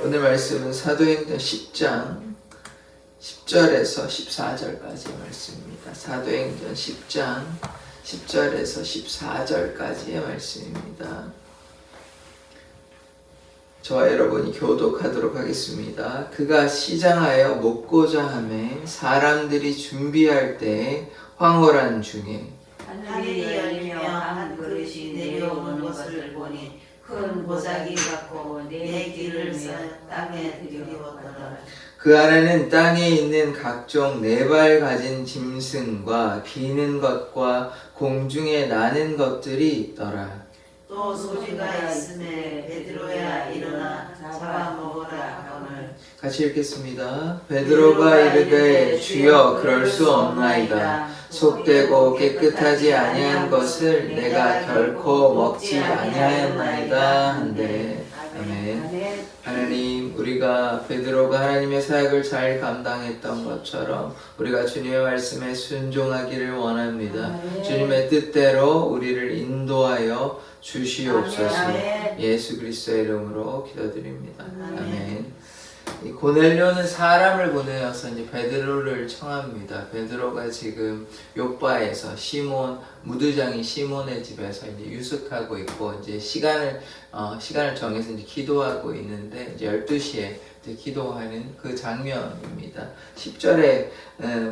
오늘 말씀은 사도행전 10장 10절에서 14절까지의 말씀입니다. 사도행전 10장 10절에서 14절까지의 말씀입니다. 저와 여러분이 교독하도록 하겠습니다. 그가 시장하여 먹고자 하매 사람들이 준비할 때에 황홀한 중에 하늘이 열리며 한 그릇이 내려오는 것을 보니 큰 보자기 같고 네 길을 메어 땅에 들이웠더라. 그 안에는 땅에 있는 각종 네 발 가진 짐승과 기는 것과 공중에 나는 것들이 있더라. 또 소리가 있음에 베드로야 일어나 잡아먹으라 하거늘. 같이 읽겠습니다. 베드로가 이르되 주여 그럴 수 없나이다. 속되고 깨끗하지 아니한 것을 내가 결코 먹지 아니하였나이다 한데. 아멘. 하나님, 우리가 베드로가 하나님의 사역을 잘 감당했던 것처럼 우리가 주님의 말씀에 순종하기를 원합니다. 주님의 뜻대로 우리를 인도하여 주시옵소서. 예수 그리스도의 이름으로 기도드립니다. 아멘. 이 고넬료는 사람을 보내어서 이제 베드로를 청합니다. 베드로가 지금 요바에서 시몬 무두장이 시몬의 집에서 이제 유숙하고 있고 이제 시간을 정해서 이제 기도하고 있는데 이제 12시에 이제 기도하는 그 장면입니다. 10절의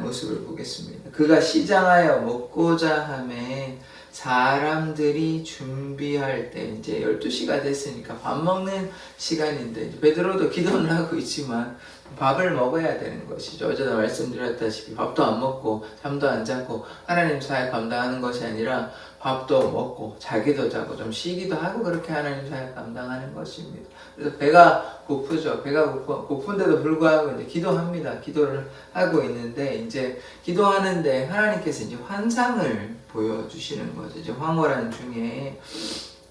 모습을 보겠습니다. 그가 시장하여 먹고자 하매 사람들이 준비할 때 이제 12시가 됐으니까 밥 먹는 시간인데 이제 베드로도 기도는 하고 있지만 밥을 먹어야 되는 것이죠. 어제도 말씀드렸다시피 밥도 안 먹고 잠도 안 자고 하나님 사역 감당하는 것이 아니라 밥도 먹고 자기도 자고 좀 쉬기도 하고 그렇게 하나님 사역 감당하는 것입니다. 그래서 배가 고프죠. 배가 고픈데도 불구하고 이제 기도합니다. 기도를 하고 있는데 이제 기도하는데 하나님께서 이제 환상을 보여주시는 거죠. 이제 황홀한 중에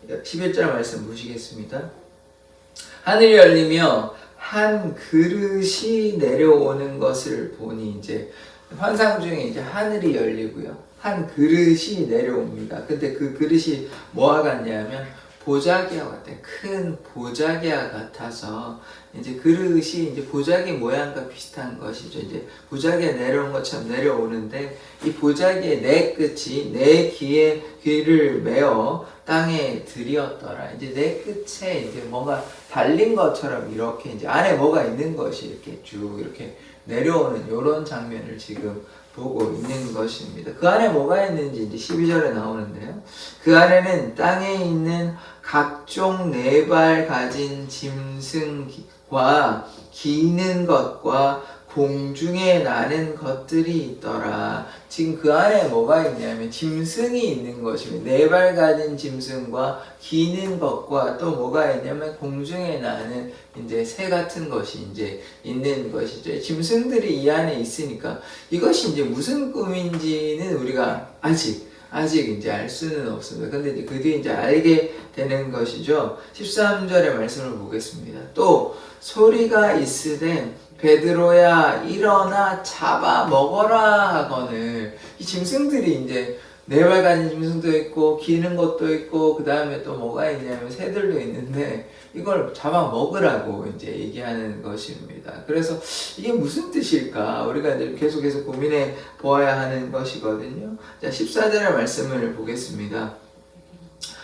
11절 말씀 보시겠습니다. 하늘이 열리며 한 그릇이 내려오는 것을 보니 이제 환상 중에 이제 하늘이 열리고요. 한 그릇이 내려옵니다. 근데 그 그릇이 뭐와 같냐면 보자기와 같아요. 큰 보자기와 같아서 이제 그릇이 이제 보자기 모양과 비슷한 것이죠. 이제 보자기에 내려온 것처럼 내려오는데 이 보자기의 네 끝이 네 귀를 메어 땅에 들이었더라. 이제 네 끝에 이제 뭔가 달린 것처럼 이렇게 이제 안에 뭐가 있는 것이 이렇게 쭉 이렇게 내려오는 이런 장면을 지금 보고 있는 것입니다. 그 안에 뭐가 있는지 이제 12절에 나오는데요. 그 안에는 땅에 있는 각종 네 발 가진 짐승과 기는 것과 공중에 나는 것들이 있더라. 지금 그 안에 뭐가 있냐면 짐승이 있는 것입니다. 네 발 가진 짐승과 기는 것과 또 뭐가 있냐면 공중에 나는 이제 새 같은 것이 이제 있는 것이죠. 짐승들이 이 안에 있으니까 이것이 이제 무슨 꿈인지는 우리가 아직 이제 알 수는 없습니다. 근데 이제 그 뒤에 이제 알게 되는 것이죠. 13절의 말씀을 보겠습니다. 또 소리가 있으되 베드로야 일어나 잡아 먹어라 하거늘. 이 짐승들이 이제 네 발 가진 짐승도 있고 기는 것도 있고 그 다음에 또 뭐가 있냐면 새들도 있는데 이걸 잡아 먹으라고 이제 얘기하는 것입니다. 그래서 이게 무슨 뜻일까? 우리가 이제 계속해서 고민해 보아야 하는 것이거든요. 자, 14절의 말씀을 보겠습니다.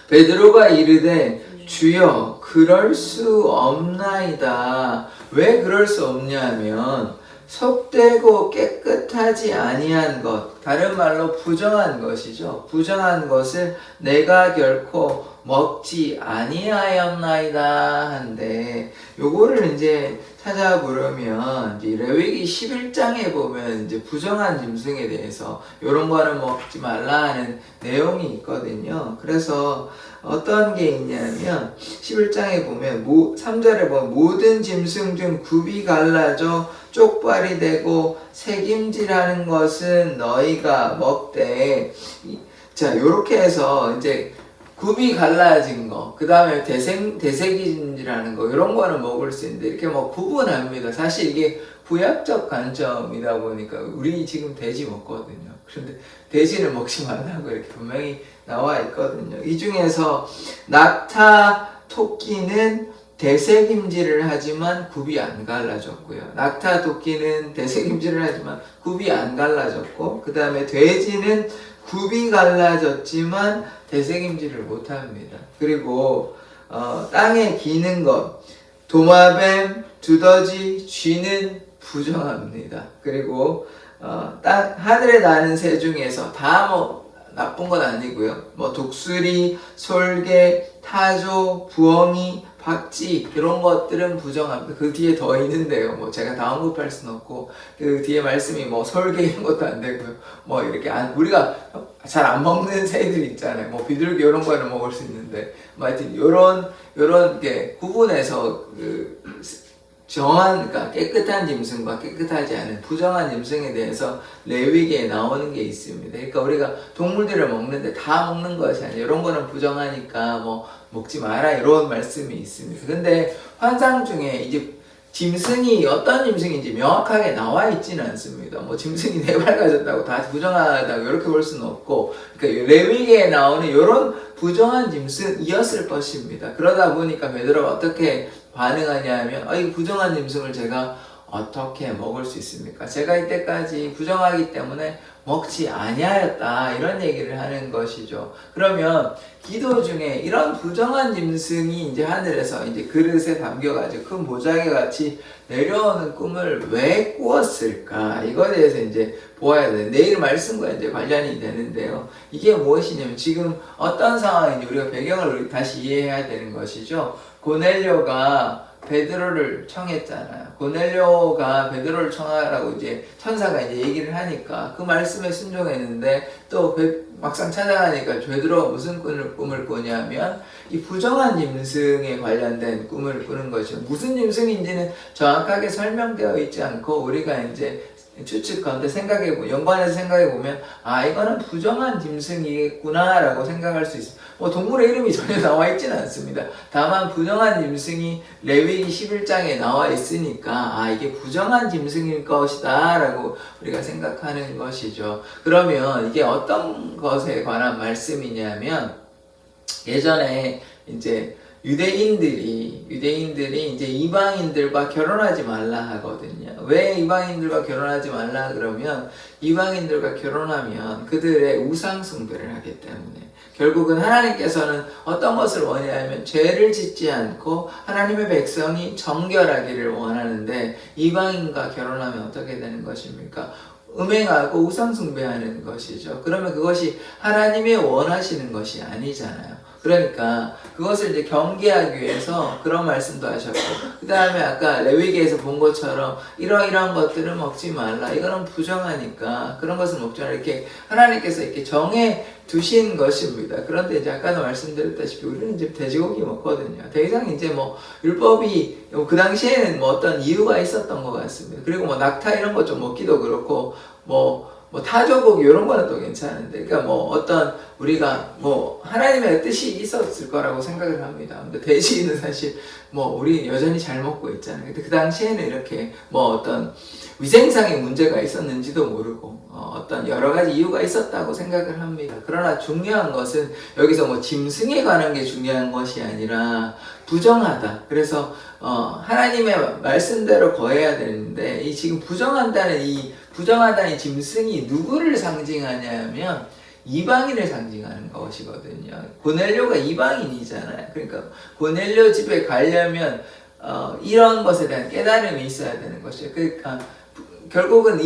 베드로가 이르되 주여 그럴 수 없나이다. 왜 그럴 수 없냐면 속되고 깨끗하지 아니한 것, 다른 말로 부정한 것이죠. 부정한 것을 내가 결코 먹지 아니하였나이다 한데, 요거를 이제 찾아보려면 이제 레위기 11장에 보면 이제 부정한 짐승에 대해서 요런 거는 먹지 말라 하는 내용이 있거든요. 그래서 어떤 게 있냐면 11장에 보면 3절에 보면 모든 짐승 중 굽이 갈라져 쪽발이 되고 새김질하는 것은 너희가 먹되. 자, 요렇게 해서 이제 굽이 갈라진 거, 그 다음에 대새김질하는 거, 이런 거는 먹을 수 있는데 이렇게 뭐 구분합니다. 사실 이게 구약적 관점이다 보니까 우리 지금 돼지 먹거든요. 그런데 돼지를 먹지 말라고 이렇게 분명히 나와 있거든요. 이 중에서 낙타, 토끼는 되새김질을 하지만 굽이 안 갈라졌고요. 낙타 도끼는 되새김질을 하지만 굽이 안 갈라졌고, 그 다음에 돼지는 굽이 갈라졌지만 되새김질을 못합니다. 그리고 땅에 기는 것, 도마뱀, 두더지, 쥐는 부정합니다. 그리고 하늘에 나는 새 중에서 다 나쁜 건 아니고요. 독수리, 솔개, 타조, 부엉이, 박쥐 이런 것들은 부정합니다. 그 뒤에 더 있는데요. 제가 다 언급할 수는 없고, 그 뒤에 말씀이 솔개 이런 것도 안 되고요. 이렇게 우리가 잘 안 먹는 새들 있잖아요. 비둘기 이런 거는 먹을 수 있는데, 하여튼 요런 게 구분해서 그러니까 깨끗한 짐승과 깨끗하지 않은 부정한 짐승에 대해서 레위기에 나오는 게 있습니다. 그러니까 우리가 동물들을 먹는데 다 먹는 것이 아니에요. 이런 거는 부정하니까 먹지 마라 이런 말씀이 있습니다. 근데 환상 중에 이제 짐승이 어떤 짐승인지 명확하게 나와 있지는 않습니다. 짐승이 4발 가졌다고 다 부정하다고 이렇게 볼 수는 없고, 그러니까 레위기에 나오는 이런 부정한 짐승이었을 것입니다. 그러다 보니까 베드로가 어떻게 반응하냐 하면, 이 부정한 짐승을 제가 어떻게 먹을 수 있습니까? 제가 이때까지 부정하기 때문에 먹지 아니하였다 이런 얘기를 하는 것이죠. 그러면 기도 중에 이런 부정한 짐승이 이제 하늘에서 이제 그릇에 담겨가지고 큰 보자기 같이 내려오는 꿈을 왜 꾸었을까? 이거에 대해서 이제 보아야 돼. 내일 말씀과 이제 관련이 되는데요. 이게 무엇이냐면 지금 어떤 상황인지 우리가 배경을 다시 이해해야 되는 것이죠. 고넬료가 베드로를 청했잖아요. 고넬료가 베드로를 청하라고 이제 천사가 이제 얘기를 하니까 그 말씀에 순종했는데 또 막상 찾아가니까 베드로가 무슨 꿈을 꾸냐면 이 부정한 짐승에 관련된 꿈을 꾸는 것이죠. 무슨 짐승인지는 정확하게 설명되어 있지 않고 우리가 이제 추측컨대 연관해서 생각해보면 이거는 부정한 짐승이겠구나 라고 생각할 수 있어요. 동물의 이름이 전혀 나와 있지는 않습니다. 다만 부정한 짐승이 레위기 11장에 나와 있으니까 이게 부정한 짐승일 것이다 라고 우리가 생각하는 것이죠. 그러면 이게 어떤 것에 관한 말씀이냐면, 예전에 이제 유대인들이 이제 이방인들과 결혼하지 말라 하거든요. 왜 이방인들과 결혼하지 말라 그러면, 이방인들과 결혼하면 그들의 우상 숭배를 하기 때문에 결국은 하나님께서는 어떤 것을 원하냐면 죄를 짓지 않고 하나님의 백성이 정결하기를 원하는데, 이방인과 결혼하면 어떻게 되는 것입니까? 음행하고 우상 숭배하는 것이죠. 그러면 그것이 하나님의 원하시는 것이 아니잖아요. 그러니까 그것을 이제 경계하기 위해서 그런 말씀도 하셨고, 그 다음에 아까 레위기에서 본 것처럼 이러이러한 것들은 먹지 말라, 이거는 부정하니까 그런 것을 먹지 말라, 이렇게 하나님께서 이렇게 정해 두신 것입니다. 그런데 이제 아까도 말씀드렸다시피 우리는 이제 돼지고기 먹거든요. 더 이상 이제 율법이 그 당시에는 어떤 이유가 있었던 것 같습니다. 그리고 낙타 이런 것 좀 먹기도 그렇고, 타조고기 이런 거는 또 괜찮은데, 그러니까 어떤 우리가 하나님의 뜻이 있었을 거라고 생각을 합니다. 근데 돼지는 사실 우리 여전히 잘 먹고 있잖아요. 근데 그 당시에는 이렇게 어떤 위생상의 문제가 있었는지도 모르고 어떤 여러 가지 이유가 있었다고 생각을 합니다. 그러나 중요한 것은 여기서 짐승에 관한 게 중요한 것이 아니라 부정하다. 그래서 하나님의 말씀대로 거해야 되는데, 이 지금 부정하다는 이 짐승이 누구를 상징하냐면 이방인을 상징하는 것이거든요. 고넬료가 이방인이잖아요. 그러니까 고넬료 집에 가려면 이런 것에 대한 깨달음이 있어야 되는 것이죠. 그러니까 결국은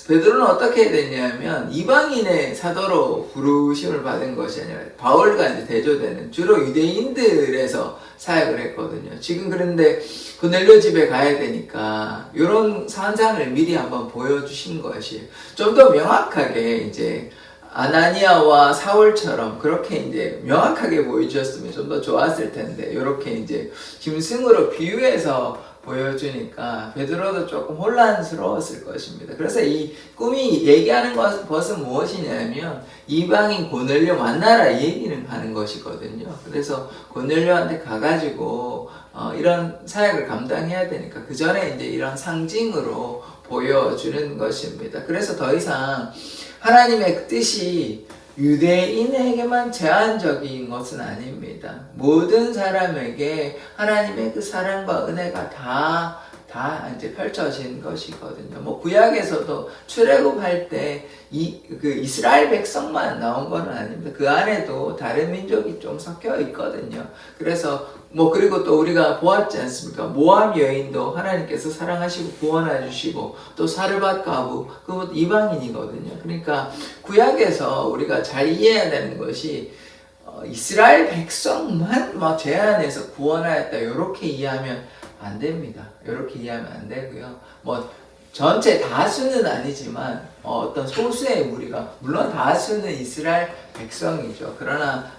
베드로는 어떻게 됐냐면 이방인의 사도로 부르심을 받은 것이 아니라 바울과 이제 대조되는 주로 유대인들에서 사역을 했거든요. 지금 그런데 고넬료 집에 가야 되니까 이런 산상을 미리 한번 보여주신 것이 좀 더 명확하게 이제 아나니아와 사울처럼 그렇게 이제 명확하게 보여주셨으면 좀 더 좋았을 텐데, 이렇게 이제 짐승으로 비유해서 보여주니까 베드로도 조금 혼란스러웠을 것입니다. 그래서 이 꿈이 얘기하는 것은 무엇이냐면 이방인 고넬료 만나라 이 얘기는 하는 것이거든요. 그래서 고넬료한테 가가지고 이런 사역을 감당해야 되니까 그 전에 이제 이런 상징으로 보여주는 것입니다. 그래서 더 이상 하나님의 뜻이 유대인에게만 제한적인 것은 아닙니다. 모든 사람에게 하나님의 그 사랑과 은혜가 다 이제 펼쳐진 것이거든요. 뭐 구약에서도 출애굽할 때 그 이스라엘 백성만 나온 건 아닙니다. 그 안에도 다른 민족이 좀 섞여 있거든요. 그래서 뭐 그리고 또 우리가 보았지 않습니까? 모압 여인도 하나님께서 사랑하시고 구원해 주시고 또 사르밧 과부 그것도 이방인이거든요. 그러니까 구약에서 우리가 잘 이해해야 되는 것이 이스라엘 백성만 막 제한해서 구원하였다 이렇게 이해하면 안 됩니다. 이렇게 이해하면 안 되고요. 뭐 전체 다수는 아니지만 어떤 소수의 무리가 물론 다수는 이스라엘 백성이죠. 그러나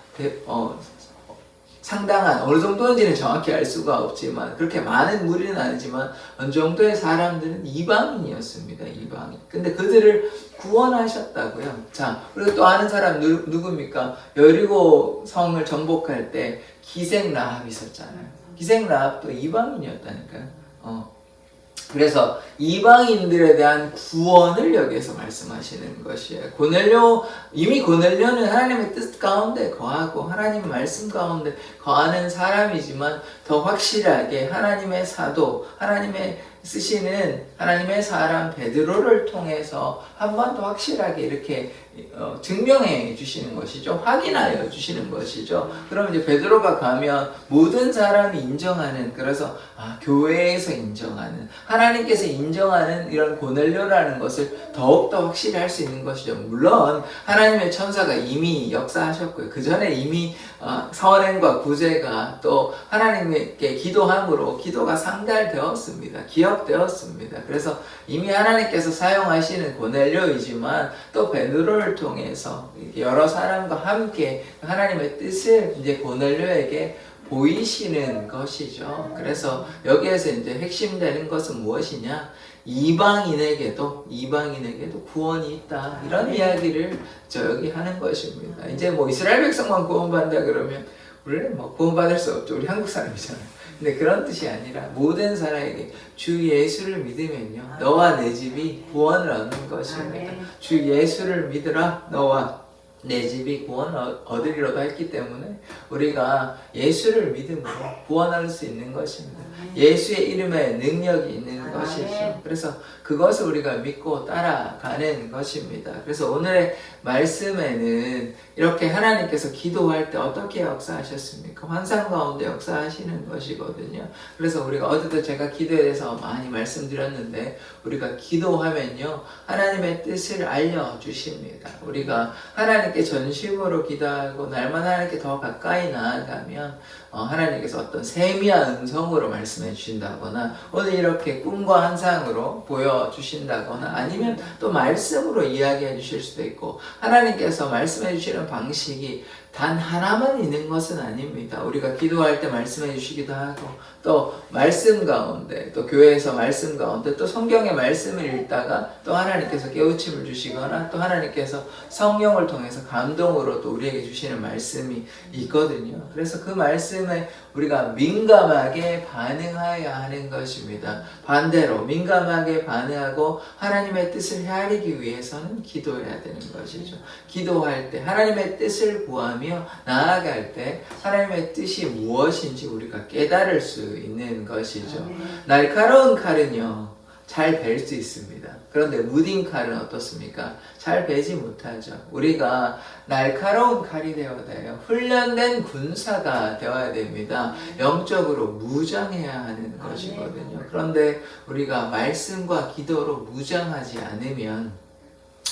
상당한 어느 정도인지는 정확히 알 수가 없지만 그렇게 많은 무리는 아니지만 어느 정도의 사람들은 이방인이었습니다. 이방인. 근데 그들을 구원하셨다고요. 자, 그리고 또 아는 사람 누굽니까? 여리고 성을 정복할 때 기생 라합이 있었잖아요. 기생 라합도 이방인이었다니까요. 그래서 이방인들에 대한 구원을 여기에서 말씀하시는 것이에요. 이미 고넬료는 하나님의 뜻 가운데 거하고 하나님 말씀 가운데 거하는 사람이지만 더 확실하게 하나님의 사도, 하나님의 쓰시는 하나님의 사람 베드로를 통해서 한 번 더 확실하게 이렇게 증명해 주시는 것이죠. 확인하여 주시는 것이죠. 그럼 이제 베드로가 가면 모든 사람이 인정하는, 그래서 교회에서 인정하는, 하나님께서 인정하는 이런 고넬료라는 것을 더욱더 확실히 할 수 있는 것이죠. 물론 하나님의 천사가 이미 역사하셨고요. 그 전에 이미 선행과 구제가 또 하나님께 기도함으로 기도가 상달되었습니다. 기억되었습니다. 그래서 이미 하나님께서 사용하시는 고넬료이지만 또 베드로를 통해서 여러 사람과 함께 하나님의 뜻을 이제 고넬료에게 보이시는 것이죠. 그래서 여기에서 이제 핵심되는 것은 무엇이냐? 이방인에게도 구원이 있다. 이런 이야기를 여기 하는 것입니다. 이제 뭐 이스라엘 백성만 구원받는다 그러면 원래 뭐 구원받을 수 없죠. 우리 한국 사람이잖아요. 근데 그런 뜻이 아니라 모든 사람에게 주 예수를 믿으면요, 너와 내 집이 구원을 얻는 것입니다. 주 예수를 믿으라. 너와 내 집이 구원을 얻으리로다 했기 때문에 우리가 예수를 믿음으로 구원할 수 있는 것입니다. 예수의 이름에 능력이 있는 것이죠. 그래서 그것을 우리가 믿고 따라가는 것입니다. 그래서 오늘의 말씀에는 이렇게 하나님께서 기도할 때 어떻게 역사하셨습니까? 환상 가운데 역사하시는 것이거든요. 그래서 우리가 어제도 제가 기도에 대해서 많이 말씀드렸는데, 우리가 기도하면요, 하나님의 뜻을 알려주십니다. 우리가 하나님께 전심으로 기도하고 날마다 하나님께 더 가까이 나아가면 하나님께서 어떤 세미한 음성으로 말씀해 주신다거나, 오늘 이렇게 꿈과 환상으로 보여주신다거나, 아니면 또 말씀으로 이야기해 주실 수도 있고, 하나님께서 말씀해 주시는 방식이 단 하나만 있는 것은 아닙니다. 우리가 기도할 때 말씀해 주시기도 하고, 또 말씀 가운데, 또 교회에서 말씀 가운데, 또 성경의 말씀을 읽다가 또 하나님께서 깨우침을 주시거나, 또 하나님께서 성령을 통해서 감동으로 또 우리에게 주시는 말씀이 있거든요. 그래서 그 말씀에 우리가 민감하게 반응해야 하는 것입니다. 반대로 민감하게 반응하고 하나님의 뜻을 헤아리기 위해서는 기도해야 되는 것이죠. 기도할 때 하나님의 뜻을 구하며 나아갈 때 하나님의 뜻이 무엇인지 우리가 깨달을 수 있는 것이죠. 날카로운 칼은요, 잘 벨 수 있습니다. 그런데 무딘 칼은 어떻습니까? 잘 베지 못하죠. 우리가 날카로운 칼이 되어야 돼요. 훈련된 군사가 되어야 됩니다. 영적으로 무장해야 하는 것이거든요. 그런데 우리가 말씀과 기도로 무장하지 않으면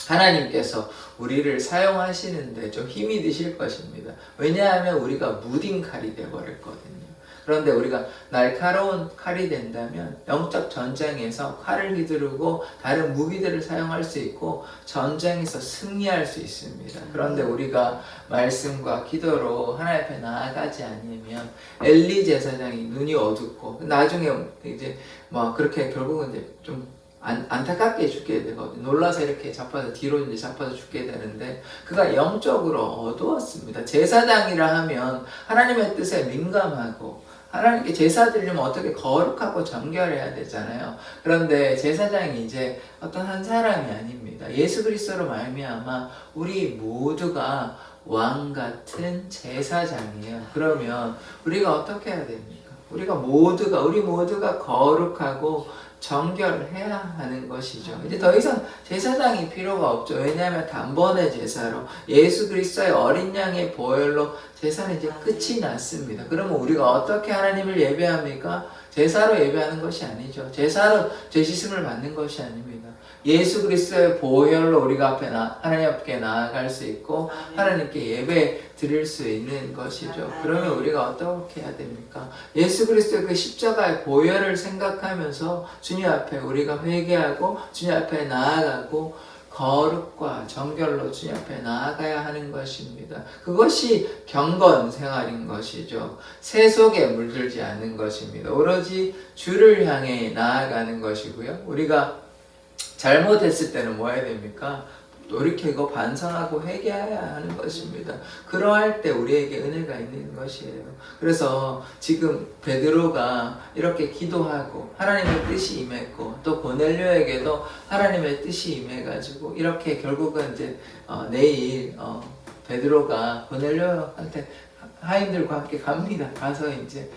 하나님께서 우리를 사용하시는데 좀 힘이 드실 것입니다. 왜냐하면 우리가 무딘 칼이 되어버렸거든요. 그런데 우리가 날카로운 칼이 된다면 영적 전쟁에서 칼을 휘두르고 다른 무기들을 사용할 수 있고 전쟁에서 승리할 수 있습니다. 그런데 우리가 말씀과 기도로 하나님 앞에 나아가지 않으면 엘리 제사장이 눈이 어둡고 나중에 이제 뭐 그렇게 결국은 이제 좀 안타깝게 죽게 되거든요. 놀라서 이렇게 뒤로 이제 잡혀서 죽게 되는데, 그가 영적으로 어두웠습니다. 제사장이라 하면 하나님의 뜻에 민감하고 하나님께 제사 드리려면 어떻게 거룩하고 정결해야 되잖아요. 그런데 제사장이 이제 어떤 한 사람이 아닙니다. 예수 그리스도로 말미암아 우리 모두가 왕 같은 제사장이에요. 그러면 우리가 어떻게 해야 됩니까? 우리 모두가 거룩하고 정결해야 하는 것이죠. 이제 더 이상 제사장이 필요가 없죠. 왜냐하면 단번에 제사로 예수 그리스도의 어린 양의 보혈로 제사는 이제 끝이 났습니다. 그러면 우리가 어떻게 하나님을 예배합니까? 제사로 예배하는 것이 아니죠. 제사로 죄 씻음을 받는 것이 아닙니다. 예수 그리스도의 보혈로 우리가 하나님 앞에 나아갈 수 있고 하나님께 예배 드릴 수 있는 것이죠. 그러면 우리가 어떻게 해야 됩니까? 예수 그리스도의 그 십자가의 보혈을 생각하면서 주님 앞에 우리가 회개하고 주님 앞에 나아가고 거룩과 정결로 주님 앞에 나아가야 하는 것입니다. 그것이 경건 생활인 것이죠. 세속에 물들지 않는 것입니다. 오로지 주를 향해 나아가는 것이고요. 우리가 잘못했을 때는 뭐 해야 됩니까? 돌이키고 반성하고 회개해야 하는 것입니다. 그러할 때 우리에게 은혜가 있는 것이에요. 그래서 지금 베드로가 이렇게 기도하고 하나님의 뜻이 임했고 또 고넬료에게도 하나님의 뜻이 임해가지고 이렇게 결국은 이제 내일 베드로가 고넬료한테 하인들과 함께 갑니다. 가서 이제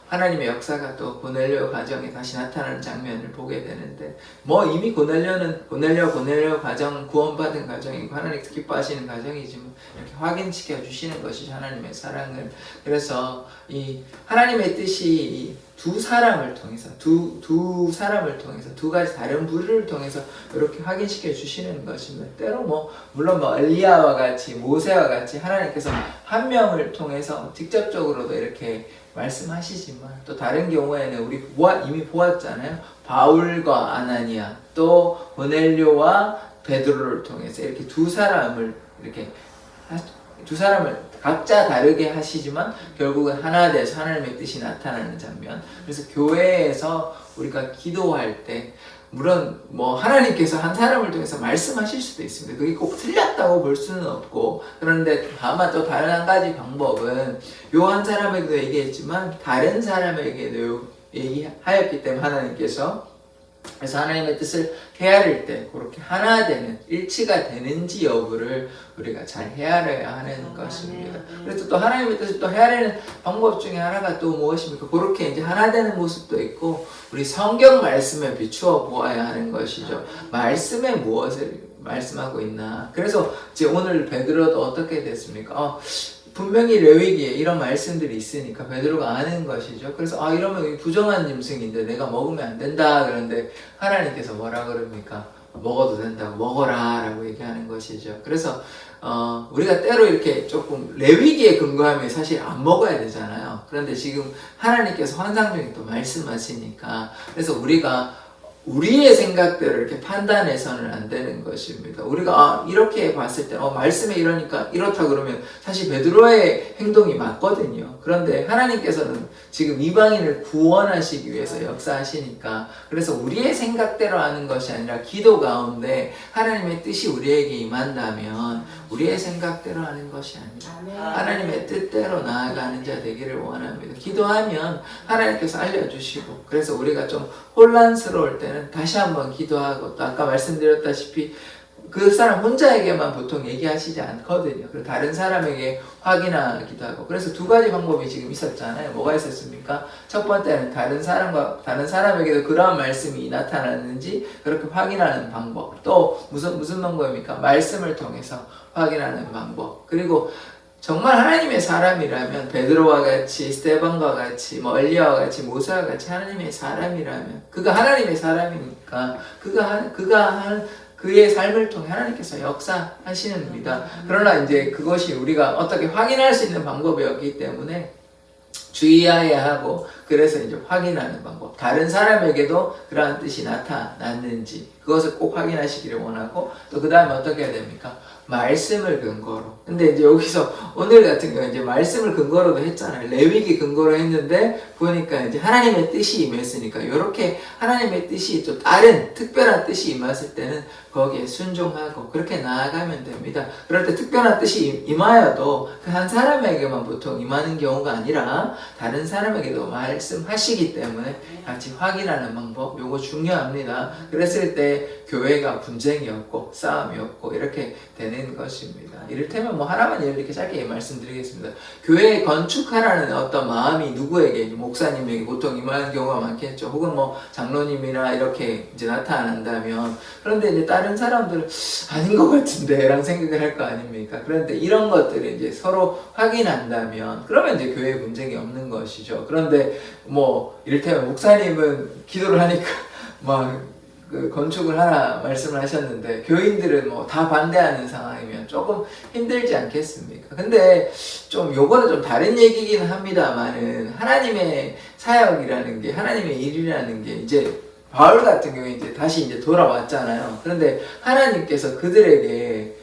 하나님의 역사가 또 고넬료 가정에 다시 나타나는 장면을 보게 되는데 뭐 이미 고넬료 가정 구원받은 가정이고 하나님께서 기뻐하시는 가정이지만 이렇게 확인시켜 주시는 것이 하나님의 사랑을. 그래서 이 하나님의 뜻이 이 두 사람을 통해서 두 사람을 통해서 두 가지 다른 부류를 통해서 이렇게 확인시켜 주시는 것입니다. 때로 물론 엘리야와 같이 모세와 같이 하나님께서 한 명을 통해서 직접적으로도 이렇게 말씀하시지만 또 다른 경우에는 우리 이미 보았잖아요. 바울과 아나니아 또 고넬료와 베드로를 통해서 이렇게 두 사람을 각자 다르게 하시지만 결국은 하나 돼서 하나님의 뜻이 나타나는 장면. 그래서 교회에서 우리가 기도할 때 물론 하나님께서 한 사람을 통해서 말씀하실 수도 있습니다. 그게 꼭 틀렸다고 볼 수는 없고, 그런데 다만 또 다른 한 가지 방법은 요 한 사람에게도 얘기했지만 다른 사람에게도 얘기하였기 때문에 하나님께서 그래서 하나님의 뜻을 헤아릴 때 그렇게 하나 되는 일치가 되는지 여부를 우리가 잘 헤아려야 하는 것입니다. 그래서 또 하나님의 뜻을 또 헤아리는 방법 중에 하나가 또 무엇입니까? 그렇게 이제 하나 되는 모습도 있고 우리 성경 말씀에 비추어 보아야 하는 것이죠. 말씀에 무엇을 말씀하고 있나? 그래서 이제 오늘 베드로도 어떻게 됐습니까? 분명히 레위기에 이런 말씀들이 있으니까 베드로가 아는 것이죠. 그래서 이러면 부정한 짐승인데 내가 먹으면 안 된다. 그런데 하나님께서 뭐라 그럽니까? 먹어도 된다고 먹어라 라고 얘기하는 것이죠. 그래서 우리가 때로 이렇게 조금 레위기에 근거하면 사실 안 먹어야 되잖아요. 그런데 지금 하나님께서 환상 중에 또 말씀하시니까 그래서 우리가 우리의 생각대로 이렇게 판단해서는 안 되는 것입니다. 우리가 이렇게 봤을 때 말씀에 이러니까 이렇다 그러면 사실 베드로의 행동이 맞거든요. 그런데 하나님께서는 지금 이방인을 구원하시기 위해서 역사하시니까 그래서 우리의 생각대로 하는 것이 아니라 기도 가운데 하나님의 뜻이 우리에게 임한다면 우리의 생각대로 하는 것이 아니라 하나님의 뜻대로 나아가는 자 되기를 원합니다. 기도하면 하나님께서 알려주시고 그래서 우리가 좀 혼란스러울 때는 다시 한번 기도하고 또 아까 말씀드렸다시피 그 사람 혼자에게만 보통 얘기하시지 않거든요. 그리고 다른 사람에게 확인하기도 하고 그래서 두 가지 방법이 지금 있었잖아요. 뭐가 있었습니까? 첫 번째는 다른 사람에게도 그러한 말씀이 나타났는지 그렇게 확인하는 방법. 또 무슨 방법입니까? 말씀을 통해서 확인하는 방법. 그리고 정말 하나님의 사람이라면 베드로와 같이 스데반과 같이 엘리야와 같이 모세와 같이 하나님의 사람이라면 그가 하나님의 사람이니까 그의 삶을 통해 하나님께서 역사하시는 겁니다. 그러나 이제 그것이 우리가 어떻게 확인할 수 있는 방법이었기 때문에 주의해야 하고 그래서 이제 확인하는 방법. 다른 사람에게도 그러한 뜻이 나타났는지 그것을 꼭 확인하시기를 원하고, 또 그 다음에 어떻게 해야 됩니까? 말씀을 근거로. 근데 이제 여기서 오늘 같은 경우에 이제 말씀을 근거로도 했잖아요. 레위기 근거로 했는데 보니까 이제 하나님의 뜻이 임했으니까, 이렇게 하나님의 뜻이 또 다른 특별한 뜻이 임했을 때는 거기에 순종하고 그렇게 나아가면 됩니다. 그럴 때 특별한 뜻이 임하여도 그 한 사람에게만 보통 임하는 경우가 아니라 다른 사람에게도 말씀하시기 때문에 같이 확인하는 방법, 요거 중요합니다. 그랬을 때 교회가 분쟁이 없고 싸움이 없고 이렇게 되는 것입니다. 이를테면 뭐 하나만 예를 이렇게 짧게 말씀드리겠습니다. 교회 건축하라는 어떤 마음이 누구에게, 목사님에게 보통 임하는 경우가 많겠죠. 혹은 뭐 장로님이나 이렇게 이제 나타난다면, 그런데 이제 다른 사람들은 아닌 것 같은데 라는 생각을 할 거 아닙니까? 그런데 이런 것들을 이제 서로 확인한다면 그러면 이제 교회에 분쟁이 없는 것이죠. 그런데 뭐 이를테면 목사님은 기도를 하니까 막 그 건축을 하나 말씀을 하셨는데 교인들은 뭐 다 반대하는 상황이면 조금 힘들지 않겠습니까? 근데 좀 요거는 좀 다른 얘기긴 합니다만은, 하나님의 사역이라는 게, 하나님의 일이라는 게 이제 바울 같은 경우에 이제 다시 이제 돌아왔잖아요. 그런데 하나님께서 그들에게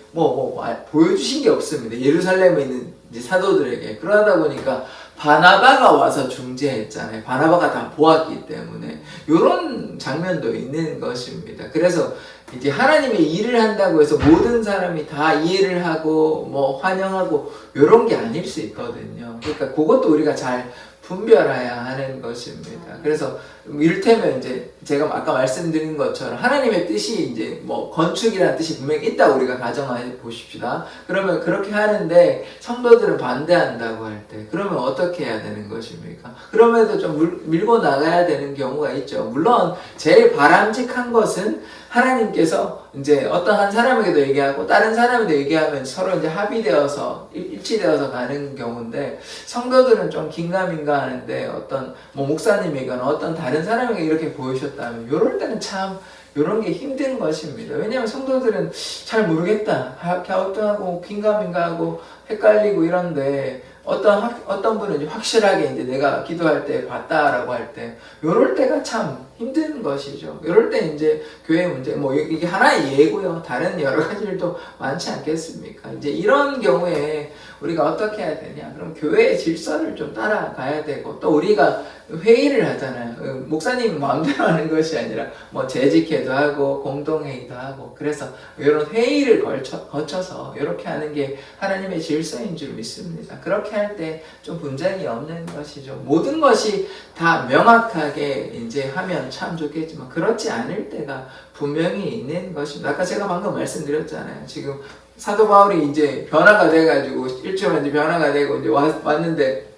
보여주신 게 없습니다. 예루살렘에 있는 이제 사도들에게. 그러다 보니까 바나바가 와서 중재했잖아요. 바나바가 다 보았기 때문에 이런 장면도 있는 것입니다. 그래서 이제 하나님의 일을 한다고 해서 모든 사람이 다 이해를 하고 뭐 환영하고 이런 게 아닐 수 있거든요. 그러니까 그것도 우리가 잘 분별해야 하는 것입니다. 그래서 이를테면 이제 제가 아까 말씀드린 것처럼 하나님의 뜻이 이제 뭐 건축이라는 뜻이 분명히 있다고 우리가 가정해 보십시다. 그러면 그렇게 하는데 성도들은 반대한다고 할 때 그러면 어떻게 해야 되는 것입니까? 그럼에도 좀 밀고 나가야 되는 경우가 있죠. 물론 제일 바람직한 것은 하나님께서 이제 어떤 한 사람에게도 얘기하고 다른 사람에게도 얘기하면 서로 이제 합의되어서 일치되어서 가는 경우인데, 성도들은 좀 긴가민가 하는데 어떤 뭐 목사님이거나 어떤 다른 사람에게 이렇게 보이셨다면 이럴 때는 참 이런 게 힘든 것입니다. 왜냐하면 성도들은 잘 모르겠다, 갸우뚱하고 긴가민가하고 헷갈리고 이런데 어떤 분은 이제 확실하게 이제 내가 기도할 때 봤다라고 할 때, 요럴 때가 참 힘든 것이죠. 요럴 때 이제 교회 문제, 뭐 이게 하나의 예고요. 다른 여러 가지 일도 많지 않겠습니까? 이제 이런 경우에 우리가 어떻게 해야 되냐? 그럼 교회의 질서를 좀 따라가야 되고, 또 우리가 회의를 하잖아요. 목사님 마음대로 하는 것이 아니라 뭐 재직회도 하고 공동회의도 하고, 그래서 이런 회의를 거쳐서 이렇게 하는 게 하나님의 질서인 줄 믿습니다. 그렇게 할 때 좀 분쟁이 없는 것이죠. 모든 것이 다 명확하게 이제 하면 참 좋겠지만 그렇지 않을 때가 분명히 있는 것입니다. 아까 제가 방금 말씀드렸잖아요. 지금 사도 바울이 이제 변화가 돼가지고 일주일 이제 변화가 되고 이제 왔는데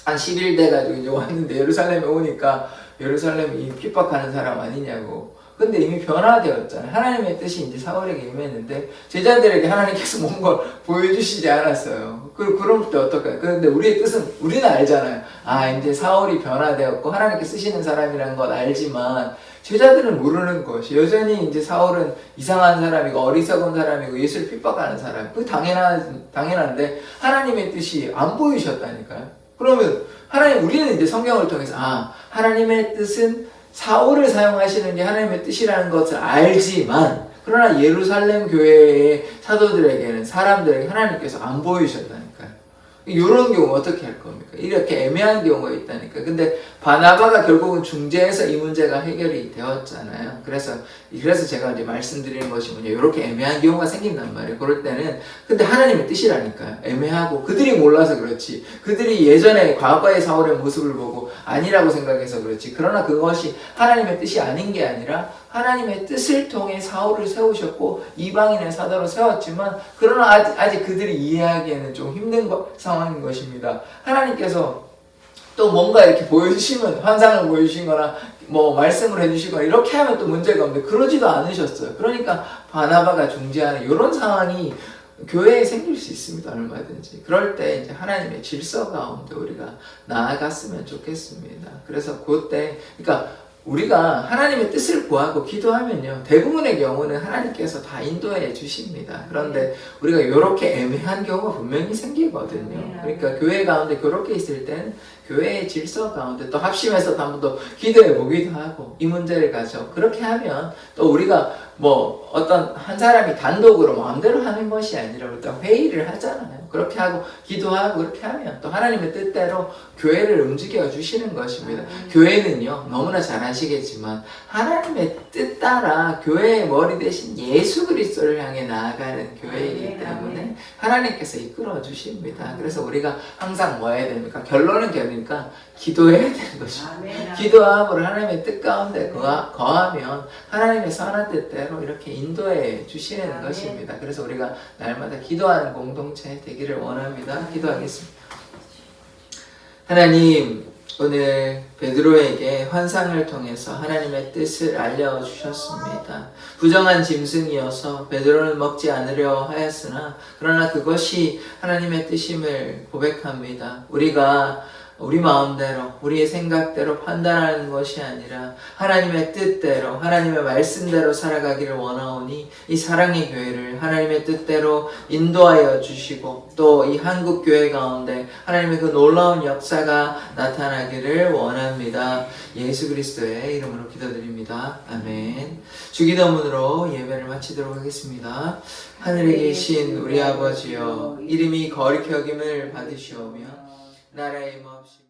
한 10일 돼가지고 이제 왔는데 예루살렘에 오니까 예루살렘이 핍박하는 사람 아니냐고. 근데 이미 변화되었잖아요. 하나님의 뜻이 이제 사울에게 임했는데 제자들에게 하나님께서 뭔가 보여주시지 않았어요. 그럼 또 어떨까요? 그런데 우리의 뜻은, 우리는 알잖아요. 아, 이제 사울이 변화되었고 하나님께 쓰시는 사람이라는 것 알지만 제자들은 모르는 것이, 여전히 이제 사울은 이상한 사람이고 어리석은 사람이고 예수를 핍박하는 사람. 그 당연한데 하나님의 뜻이 안 보이셨다니까요. 그러면 우리는 이제 성경을 통해서 하나님의 뜻은 사울을 사용하시는 게 하나님의 뜻이라는 것을 알지만, 그러나 예루살렘 교회의 사도들에게는, 사람들에게 하나님께서 안 보이셨다니까요. 이런 경우 어떻게 할 겁니까? 이렇게 애매한 경우가 있다니까. 근데 바나바가 결국은 중재해서 이 문제가 해결이 되었잖아요. 그래서 제가 이제 말씀드리는 것이 뭐냐, 이렇게 애매한 경우가 생긴단 말이에요. 그럴 때는 근데 하나님의 뜻이라니까요. 애매하고 그들이 몰라서 그렇지, 그들이 예전에 과거의 사울의 모습을 보고 아니라고 생각해서 그렇지, 그러나 그것이 하나님의 뜻이 아닌 게 아니라 하나님의 뜻을 통해 사울을 세우셨고 이방인의 사도로 세웠지만, 그러나 아직 그들이 이해하기에는 좀 힘든 상황인 것입니다. 하나님께서 또 뭔가 이렇게 보여주시면, 환상을 보여주시거나 뭐 말씀을 해주시거나 이렇게 하면 또 문제가 없는데 그러지도 않으셨어요. 그러니까 바나바가 중재하는 이런 상황이 교회에 생길 수 있습니다. 얼마든지. 그럴 때 이제 하나님의 질서 가운데 우리가 나아갔으면 좋겠습니다. 그래서 그때, 그러니까 우리가 하나님의 뜻을 구하고 기도하면요, 대부분의 경우는 하나님께서 다 인도해 주십니다. 그런데 우리가 이렇게 애매한 경우가 분명히 생기거든요. 그러니까 교회 가운데 그렇게 있을 때는 교회의 질서 가운데 또 합심해서 한번 더 기도해 보기도 하고, 이 문제를 가져 그렇게 하면 또 우리가 뭐 어떤 한 사람이 단독으로 마음대로 하는 것이 아니라 우리가 회의를 하잖아요. 그렇게 하고 기도하고 그렇게 하면 또 하나님의 뜻대로 교회를 움직여 주시는 것입니다. 교회는요, 너무나 잘 아시겠지만 하나님의 뜻 따라 교회의 머리 대신 예수 그리스도를 향해 나아가는 교회이기 때문에 하나님께서 이끌어 주십니다. 그래서 우리가 항상 뭐 해야 됩니까? 결론은 결이니까 기도해야 되는 것입니다. 기도함으로 하나님의 뜻 가운데 거하면 하나님의 선한 뜻대로 이렇게 인도해 주시는 것입니다. 그래서 우리가 날마다 기도하는 공동체 되기를 원합니다. 기도하겠습니다. 하나님, 오늘 베드로에게 환상을 통해서 하나님의 뜻을 알려주셨습니다. 부정한 짐승이어서 베드로는 먹지 않으려 하였으나 그러나 그것이 하나님의 뜻임을 고백합니다. 우리가 우리 마음대로 우리의 생각대로 판단하는 것이 아니라 하나님의 뜻대로 하나님의 말씀대로 살아가기를 원하오니 이 사랑의 교회를 하나님의 뜻대로 인도하여 주시고 또 이 한국 교회 가운데 하나님의 그 놀라운 역사가 나타나기를 원합니다. 예수 그리스도의 이름으로 기도드립니다. 아멘. 주기도문으로 예배를 마치도록 하겠습니다. 하늘에 계신 우리 아버지여, 이름이 거룩히 여김을 받으시오며 나라의 임하옵시고